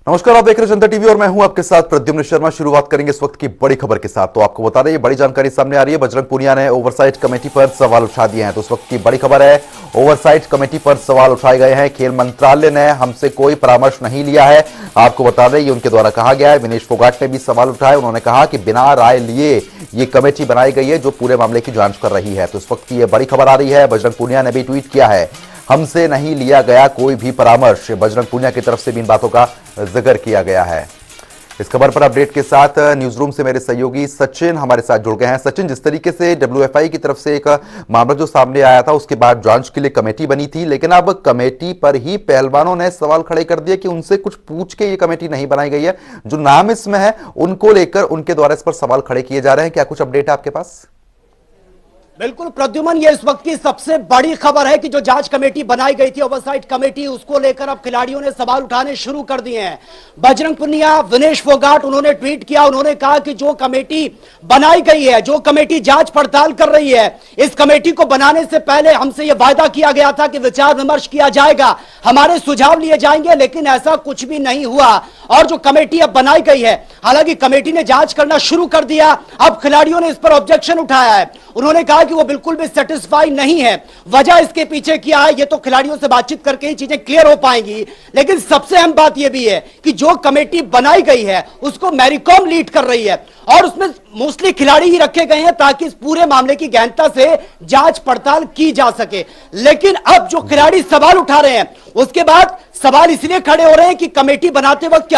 नमस्कार, आप देख रहे हैं जनता टीवी और मैं हूं आपके साथ प्रद्युम्न शर्मा। शुरुआत करेंगे इस वक्त की बड़ी खबर के साथ। तो आपको बता दें, ये बड़ी जानकारी सामने आ रही है। बजरंग पूनिया ने ओवरसाइट कमेटी पर सवाल उठा दिए हैं। तो इस वक्त की बड़ी खबर है, ओवरसाइट कमेटी पर सवाल उठाए गए हैं। खेल मंत्रालय ने हमसे कोई परामर्श नहीं लिया है। आपको बता दें, ये उनके द्वारा कहा गया है। विनेश फोगाट ने भी सवाल उठाए। उन्होंने कहा कि बिना राय लिए ये कमेटी बनाई गई है जो पूरे मामले की जांच कर रही है। तो इस वक्त की ये बड़ी खबर आ रही है। बजरंग पूनिया ने भी ट्वीट किया है, हमसे नहीं लिया गया कोई भी परामर्श। बजरंग पूनिया की तरफ से भी इन बातों का जिक्र किया गया है। इस खबर पर अपडेट के साथ न्यूज रूम से मेरे सहयोगी सचिन हमारे साथ जुड़ गए हैं। सचिन, जिस तरीके से डब्ल्यूएफआई की तरफ से एक मामला जो सामने आया था, उसके बाद जांच के लिए कमेटी बनी थी, लेकिन अब कमेटी पर ही पहलवानों ने सवाल खड़े कर दिए कि उनसे कुछ पूछ के ये कमेटी नहीं बनाई गई है। जो नाम इसमें है उनको लेकर उनके द्वारा इस पर सवाल खड़े किए जा रहे हैं। क्या कुछ अपडेट है आपके पास? बिल्कुल प्रद्युमन, ये इस वक्त की सबसे बड़ी खबर है कि जो जांच कमेटी बनाई गई थी, ओवरसाइट कमेटी, उसको लेकर अब खिलाड़ियों ने सवाल उठाने शुरू कर दिए हैं। बजरंग पूनिया, विनेश फोगाट, उन्होंने ट्वीट किया। उन्होंने कहा कि जो कमेटी बनाई गई है, जो कमेटी जांच पड़ताल कर रही है, इस कमेटी को बनाने से पहले हमसे यह वायदा किया गया था कि विचार विमर्श किया जाएगा, हमारे सुझाव लिए जाएंगे, लेकिन ऐसा कुछ भी नहीं हुआ। और जो कमेटी अब बनाई गई है, हालांकि कमेटी ने जांच करना शुरू कर दिया। अब खिलाड़ियों ने इस पर ऑब्जेक्शन उठाया है। उन्होंने कहा कि वो बिल्कुल भी सेटिस्फाई नहीं है। वजह इसके पीछे क्या है, ये तो खिलाड़ियों से बातचीत करके ही चीजें क्लियर हो पाएंगी। लेकिन सबसे अहम बात यह भी है कि जो कमेटी बनाई गई है उसको मैरीकॉम लीड कर रही है और उसमें मोस्टली खिलाड़ी ही रखे गए हैं ताकि इस पूरे मामले की गहनता से जांच पड़ताल की जा सके। लेकिन अब जो खिलाड़ी सवाल उठा रहे हैं, उसके बाद सवाल इसलिए खड़े हो रहे हैं कि कमेटी बनाते वक्त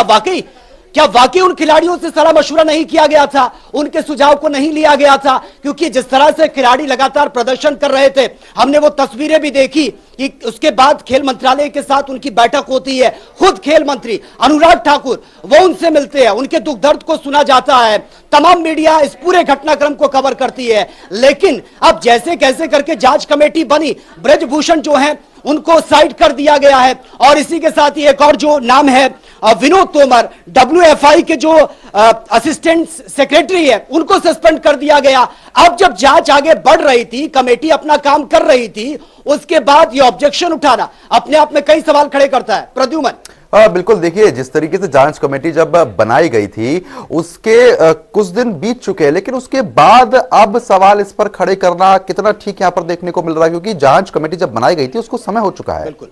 क्या वाकई उन खिलाड़ियों से सलाह मशवरा नहीं किया गया था, उनके सुझाव को नहीं लिया गया था? क्योंकि जिस तरह से खिलाड़ी लगातार प्रदर्शन कर रहे थे, हमने वो तस्वीरें भी देखी कि उसके बाद खेल मंत्रालय के साथ उनकी बैठक होती है। खुद खेल मंत्री अनुराग ठाकुर वो उनसे मिलते हैं, उनके दुख दर्द को सुना जाता है। तमाम मीडिया इस पूरे घटनाक्रम को कवर करती है। लेकिन अब जैसे कैसे करके जांच कमेटी बनी, ब्रजभूषण जो है उनको साइड कर दिया गया है। और इसी के साथ ही एक और जो नाम है, विनोद तोमर, डब्ल्यूएफआई के जो असिस्टेंट सेक्रेटरी है, उनको सस्पेंड कर दिया गया। अब जब जांच आगे बढ़ रही थी, कमेटी अपना काम कर रही थी, उसके बाद ये ऑब्जेक्शन उठाना अपने आप में कई सवाल खड़े करता है। प्रद्युमन, बिल्कुल, देखिए, जिस तरीके से जांच कमेटी जब बनाई गई थी उसके कुछ दिन बीत चुके हैं, लेकिन उसके बाद अब सवाल इस पर खड़े करना कितना ठीक यहां पर देखने को मिल रहा है, क्योंकि जांच कमेटी जब बनाई गई थी उसको समय हो चुका है। बिल्कुल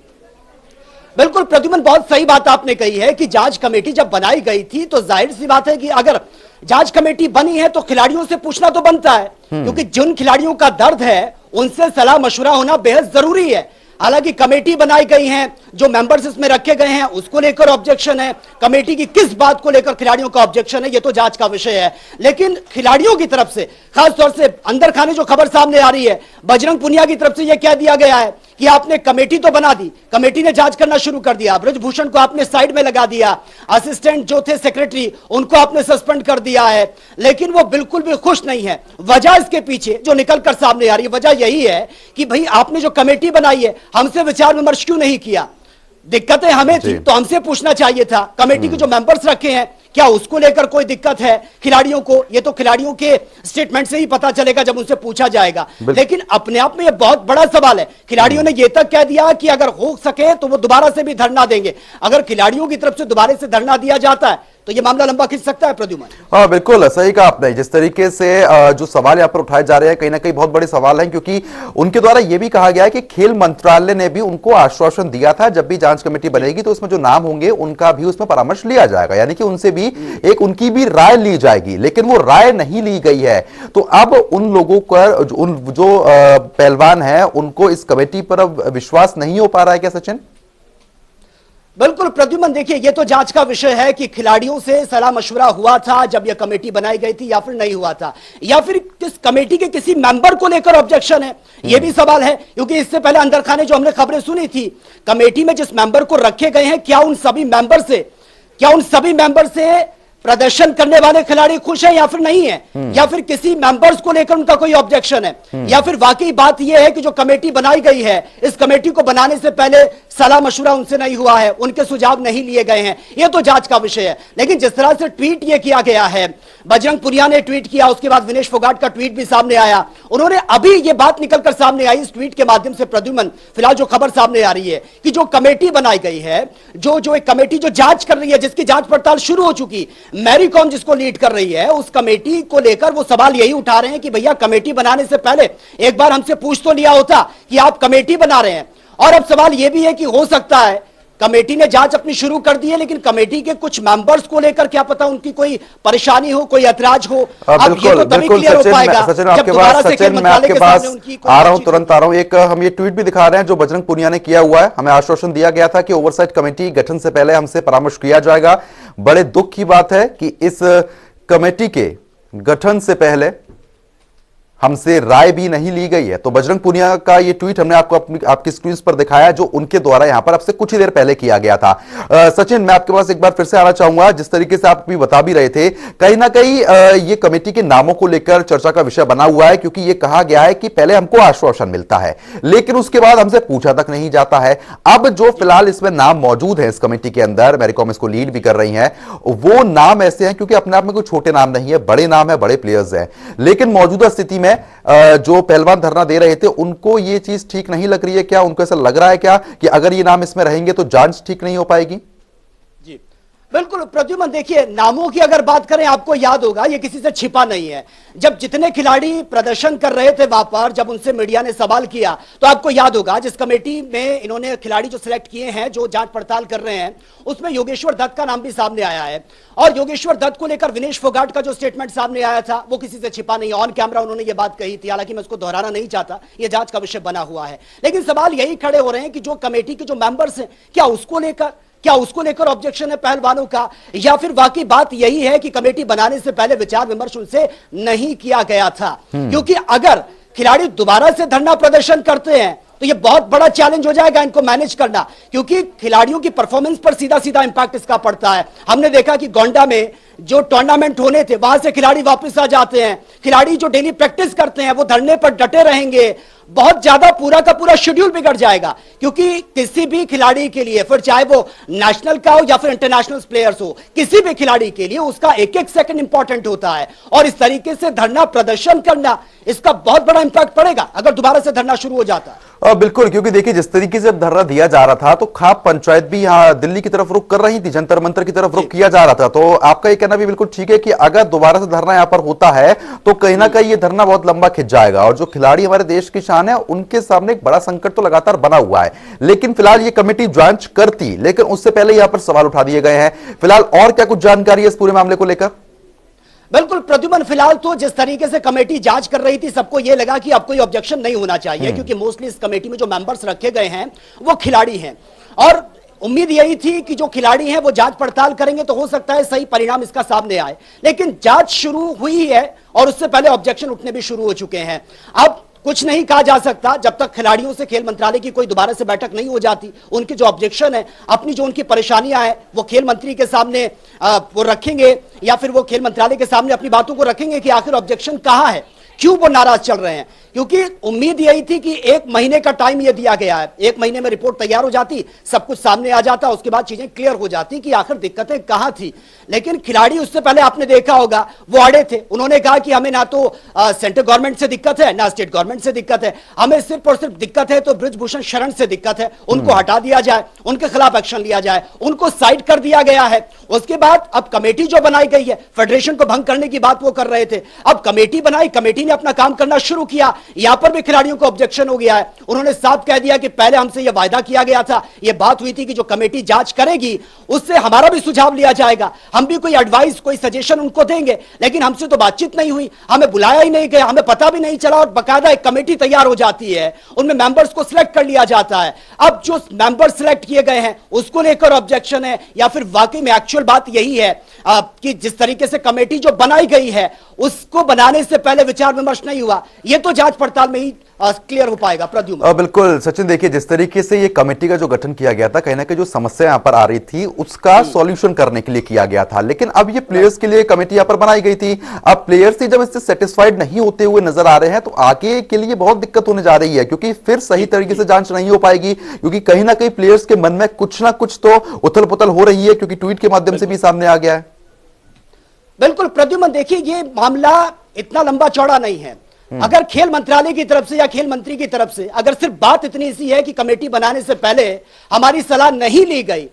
बिल्कुल प्रद्युमन, बहुत सही बात आपने कही है कि जांच कमेटी जब बनाई गई थी तो जाहिर सी बात है कि अगर जांच कमेटी बनी है तो खिलाड़ियों से पूछना तो बनता है, क्योंकि जिन खिलाड़ियों का दर्द है उनसे सलाह मशवरा होना बेहद जरूरी है। हालांकि कमेटी बनाई गई है, जो मेंबर्स इसमें रखे गए हैं उसको लेकर ऑब्जेक्शन है। कमेटी की किस बात को लेकर खिलाड़ियों का ऑब्जेक्शन है, ये तो जांच का विषय है। लेकिन खिलाड़ियों की तरफ से, खासतौर से अंदर खाने जो खबर सामने आ रही है, बजरंग पूनिया की तरफ से यह कह दिया गया है कि आपने कमेटी तो बना दी, कमेटी ने जांच करना शुरू कर दिया, ब्रजभूषण को आपने साइड में लगा दिया, असिस्टेंट जो थे सेक्रेटरी उनको आपने सस्पेंड कर दिया है, लेकिन वो बिल्कुल भी खुश नहीं है। वजह इसके पीछे जो निकल कर सामने आ रही है, वजह यही है कि भाई आपने जो कमेटी बनाई है, हमसे विचार विमर्श क्यों नहीं किया? दिक्कतें हमें थी तो हमसे पूछना चाहिए था। कमेटी के जो मेंबर्स रखे हैं, क्या उसको लेकर कोई दिक्कत है खिलाड़ियों को? ये तो खिलाड़ियों के स्टेटमेंट से ही पता चलेगा जब उनसे पूछा जाएगा। लेकिन अपने आप में ये बहुत बड़ा सवाल है। खिलाड़ियों ने ये तक कह दिया कि अगर हो सके तो वो दोबारा से भी धरना देंगे। अगर खिलाड़ियों की तरफ से दोबारा से धरना दिया जाता है तो ये मामला लंबा खिंच सकता है। प्रद्युमन, हाँ, बिल्कुल सही कहा आपने। जिस तरीके से जो सवाल यहाँ पर उठाए जा रहे हैं, कहीं ना कहीं बहुत बड़े सवाल हैं, क्योंकि उनके द्वारा यह भी कहा गया है कि खेल मंत्रालय ने भी उनको आश्वासन दिया था जब भी जांच कमेटी बनेगी तो उसमें जो नाम होंगे उनका भी उसमें परामर्श लिया जाएगा, यानी कि उनसे भी उनकी भी राय ली जाएगी। लेकिन वो राय नहीं ली गई है। तो अब उन लोगों पर, जो पहलवान है, उनको इस कमेटी पर अब विश्वास नहीं हो पा रहा है क्या सचिन? बिल्कुल प्रद्युमन, देखिए, ये तो जांच का विषय है कि खिलाड़ियों से सलाह मशवरा हुआ था जब यह कमेटी बनाई गई थी या फिर नहीं हुआ था, या फिर किस कमेटी के किसी मेंबर को लेकर ऑब्जेक्शन है, यह भी सवाल है। क्योंकि इससे पहले अंदर खाने जो हमने खबरें सुनी थी, कमेटी में जिस मेंबर को रखे गए हैं, क्या उन सभी मेंबर से प्रदर्शन करने वाले खिलाड़ी खुश है या फिर नहीं है, या फिर किसी मेंबर्स को लेकर उनका कोई ऑब्जेक्शन है, या फिर वाकई बात यह है कि जो कमेटी बनाई गई है, इस कमेटी को बनाने से पहले सलाह मशवरा उनसे नहीं हुआ है, उनके सुझाव नहीं लिए गए हैं। यह तो जांच का विषय है। लेकिन जिस तरह से ट्वीट यह किया गया है बजरंग पुनिया ने ट्वीट किया, उसके बाद विनेश फोगाट का ट्वीट भी सामने आया। उन्होंने अभी ये बात निकलकर सामने आई इस ट्वीट के माध्यम से प्रद्युमन, फिलहाल जो खबर सामने आ रही है कि जो कमेटी बनाई गई है, जो एक कमेटी जो जांच कर रही है, जिसकी जांच पड़ताल शुरू हो चुकी, मैरी कॉम जिसको लीड कर रही है, उस कमेटी को लेकर वो सवाल यही उठा रहे हैं कि भैया कमेटी बनाने से पहले एक बार हमसे पूछ तो लिया होता कि आप कमेटी बना रहे हैं। और अब सवाल यह भी है कि हो सकता है कमेटी ने जांच अपनी शुरू कर दी है, लेकिन कमेटी के कुछ मेंबर्स को लेकर क्या पता उनकी कोई परेशानी हो, कोई ऐतराज हो। अब ये तो तभी क्लियर हो पाएगा जब दोबारा से खेल मंत्रालय के सामने उनकी आ रहा हूं, तुरंत आ रहा हूं। एक हम ये ट्वीट भी दिखा रहे हैं जो बजरंग पुनिया ने किया हुआ है। हमें आश्वासन दिया गया था कि ओवरसाइट कमेटी गठन से पहले हमसे परामर्श किया जाएगा। बड़े दुख की बात है कि इस कमेटी के गठन से पहले हमसे राय भी नहीं ली गई है। तो बजरंग पुनिया का ये ट्वीट हमने आपको आपकी स्क्रीन पर दिखाया जो उनके द्वारा यहां पर आपसे कुछ ही देर पहले किया गया था। सचिन, मैं आपके पास एक बार फिर से आना चाहूंगा। जिस तरीके से आप भी बता भी रहे थे, कहीं ना कहीं ये कमेटी के नामों को लेकर चर्चा का विषय बना हुआ है, क्योंकि ये कहा गया है कि पहले हमको आश्वासन मिलता है लेकिन उसके बाद हमसे पूछा तक नहीं जाता है। अब जो फिलहाल इसमें नाम मौजूद है इस कमेटी के अंदर, मैरी कॉम इसको लीड भी कर रही है, वो नाम ऐसे हैं क्योंकि अपने आप में कोई छोटे नाम नहीं है, बड़े नाम है, बड़े प्लेयर्स हैं। लेकिन मौजूदा स्थिति में जो पहलवान धरना दे रहे थे उनको ये चीज ठीक नहीं लग रही है क्या? उनको ऐसा लग रहा है क्या कि अगर ये नाम इसमें रहेंगे तो जांच ठीक नहीं हो पाएगी? जी बिल्कुल प्रद्युमन, देखिए नामों की अगर बात करें, आपको याद होगा ये किसी से छिपा नहीं है। जब जितने खिलाड़ी प्रदर्शन कर रहे थे वहां पर, जब उनसे मीडिया ने सवाल किया तो आपको याद होगा जिस कमेटी में इन्होंने खिलाड़ी जो सिलेक्ट किए हैं, जो जांच पड़ताल कर रहे हैं, उसमें योगेश्वर दत्त का नाम भी सामने आया है। और योगेश्वर दत्त को लेकर विनेश फोगाट का जो स्टेटमेंट सामने आया था वो किसी से छिपा नहीं, ऑन कैमरा उन्होंने ये बात कही थी। हालांकि मैं उसको दोहराना नहीं चाहता, ये जांच का विषय बना हुआ है। लेकिन सवाल यही खड़े हो रहे हैं कि जो कमेटी के जो मेंबर्स हैं, क्या उसको लेकर ऑब्जेक्शन है पहलवानों का, या फिर वाकई बात यही है कि कमेटी बनाने से पहले विचार विमर्श उनसे नहीं किया गया था? क्योंकि अगर खिलाड़ी दोबारा से धरना प्रदर्शन करते हैं तो ये बहुत बड़ा चैलेंज हो जाएगा इनको मैनेज करना, क्योंकि खिलाड़ियों की परफॉर्मेंस पर सीधा सीधा इंपैक्ट इसका पड़ता है। हमने देखा कि गोंडा में जो टूर्नामेंट होने थे वहां से खिलाड़ी वापस आ जाते हैं, खिलाड़ी जो डेली प्रैक्टिस करते हैं वो धरने पर डटे रहेंगे, बहुत ज्यादा पूरा का पूरा शेड्यूल बिगड़ जाएगा। क्योंकि किसी भी खिलाड़ी के लिए, फिर चाहे वो नेशनल का हो या फिर इंटरनेशनल प्लेयर्स हो, किसी भी खिलाड़ी के लिए उसका एक एक सेकंड इंपॉर्टेंट होता है। और इस तरीके से धरना प्रदर्शन करना, इसका बहुत बड़ा इंपैक्ट पड़ेगा अगर दोबारा से धरना शुरू हो जाता है। बिल्कुल, क्योंकि देखिए जिस तरीके से धरना दिया जा रहा था तो खाप पंचायत भी यहाँ दिल्ली की तरफ रुख कर रही थी, जंतर मंतर की तरफ रुख किया जा रहा था। तो आपका ये कहना भी बिल्कुल ठीक है कि अगर दोबारा से धरना यहाँ पर होता है तो कहीं ना कहीं ये धरना बहुत लंबा खिंच जाएगा और जो खिलाड़ी हमारे देश की शान है उनके सामने एक बड़ा संकट तो लगातार बना हुआ है। लेकिन फिलहाल ये कमेटी जांच करती, लेकिन उससे पहले यहाँ पर सवाल उठा दिए गए हैं। फिलहाल और क्या कुछ जानकारी है इस पूरे मामले को लेकर? बिल्कुल प्रद्युमन, फिलहाल तो जिस तरीके से कमेटी जांच कर रही थी सबको यह लगा कि अब कोई ऑब्जेक्शन नहीं होना चाहिए, क्योंकि मोस्टली इस कमेटी में जो मेंबर्स रखे गए हैं वो खिलाड़ी हैं। और उम्मीद यही थी कि जो खिलाड़ी हैं वो जांच पड़ताल करेंगे तो हो सकता है सही परिणाम इसका सामने आए। लेकिन जांच शुरू हुई है और उससे पहले ऑब्जेक्शन उठने भी शुरू हो चुके हैं। अब कुछ नहीं कहा जा सकता जब तक खिलाड़ियों से खेल मंत्रालय की कोई दोबारा से बैठक नहीं हो जाती। उनकी जो ऑब्जेक्शन है, अपनी जो उनकी परेशानियां हैं, वो खेल मंत्री के सामने वो रखेंगे या फिर वो खेल मंत्रालय के सामने अपनी बातों को रखेंगे कि आखिर ऑब्जेक्शन कहां है, क्यों वो नाराज चल रहे हैं। क्योंकि उम्मीद यही थी कि 1 महीने का टाइम ये दिया गया है, 1 महीने में रिपोर्ट तैयार हो जाती, सब कुछ सामने आ जाता, उसके बाद चीजें क्लियर हो जाती कि आखिर दिक्कतें कहां थी। लेकिन खिलाड़ी उससे पहले आपने देखा होगा वो अड़े थे। उन्होंने कहा कि हमें ना तो सेंट्रल गवर्नमेंट से दिक्कत है ना स्टेट गवर्नमेंट से दिक्कत है, हमें सिर्फ और सिर्फ दिक्कत है तो बृजभूषण शरण से दिक्कत है, उनको हटा दिया जाए, उनके खिलाफ एक्शन लिया जाए। उनको साइड कर दिया गया है। उसके बाद अब कमेटी जो बनाई गई है, फेडरेशन को भंग करने की बात वो कर रहे थे, अब कमेटी बनाई, कमेटी ने अपना काम करना शुरू किया। यहां पर भी खिलाड़ियों को ऑब्जेक्शन हो गया है। उन्होंने साफ कह दिया कि पहले हमसे यह वायदा किया गया था, यह बात हुई थी कि जो कमेटी जांच करेगी उससे हमारा भी सुझाव लिया जाएगा, हम भी कोई एडवाइस कोई सजेशन उनको देंगे, लेकिन हमसे तो बातचीत नहीं हुई, हमें बुलाया ही नहीं गया, हमें पता भी नहीं चला। और बाकायदा एक कमेटी तैयार हो जाती है, उनमें मेंबर्स को सिलेक्ट कर लिया जाता है। अब जो मेंबर सिलेक्ट किए गए हैं उसको लेकर ऑब्जेक्शन है, या फिर वाकई में एक्चुअल बात यही है कि जिस तरीके से कमेटी जो बनाई गई है उसको बनाने से पहले विचार विमर्श नहीं हुआ, यह तो जांच पड़ताल में ही क्लियर हो पाएगा। प्रद्युमन, बिल्कुल सचिन, देखिए जिस तरीके से ये कमेटी का जो गठन किया गया था, कहीं ना कहीं जो समस्या यहां पर आ रही थी उसका सॉल्यूशन करने के लिए किया गया था। लेकिन अब ये प्लेयर्स के लिए कमेटी यहां पर बनाई गई थी। अब प्लेयर्स ही जब इससे सेटिस्फाइड नहीं होते हुए नजर आ रहे हैं तो आगे के लिए बहुत दिक्कत होने जा रही है, क्योंकि फिर सही तरीके से जांच नहीं हो पाएगी, क्योंकि कहीं ना कहीं प्लेयर्स के मन में कुछ ना कुछ तो उथल पुथल हो रही है, क्योंकि ट्वीट के माध्यम से भी सामने आ गया है। बिल्कुल प्रद्युमन, देखिए ये मामला इतना लंबा चौड़ा नहीं है। अगर खेल मंत्रालय की तरफ से या खेल मंत्री की तरफ से अगर सिर्फ बात इतनी सी है कि कमेटी बनाने से पहले हमारी सलाह नहीं ली गई,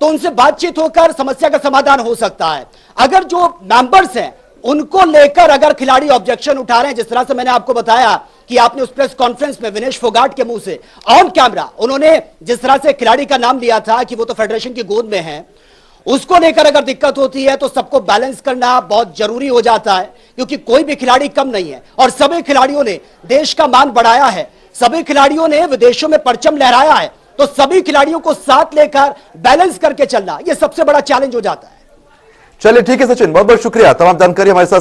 तो उनसे बातचीत होकर समस्या का समाधान हो सकता है। अगर जो मेंबर्स हैं उनको लेकर अगर खिलाड़ी ऑब्जेक्शन उठा रहे हैं, जिस तरह से मैंने आपको बताया कि आपने उस प्रेस कॉन्फ्रेंस में विनेश फोगाट के मुंह से ऑन कैमरा उन्होंने जिस तरह से खिलाड़ी का नाम लिया था कि वो तो फेडरेशन की गोद में है, उसको लेकर अगर दिक्कत होती है तो सबको बैलेंस करना बहुत जरूरी हो जाता है, क्योंकि कोई भी खिलाड़ी कम नहीं है और सभी खिलाड़ियों ने देश का मान बढ़ाया है, सभी खिलाड़ियों ने विदेशों में परचम लहराया है, तो सभी खिलाड़ियों को साथ लेकर बैलेंस करके चलना यह सबसे बड़ा चैलेंज हो जाता है। चलिए ठीक है सचिन, बहुत बहुत शुक्रिया, तमाम जानकारी हमारे साथ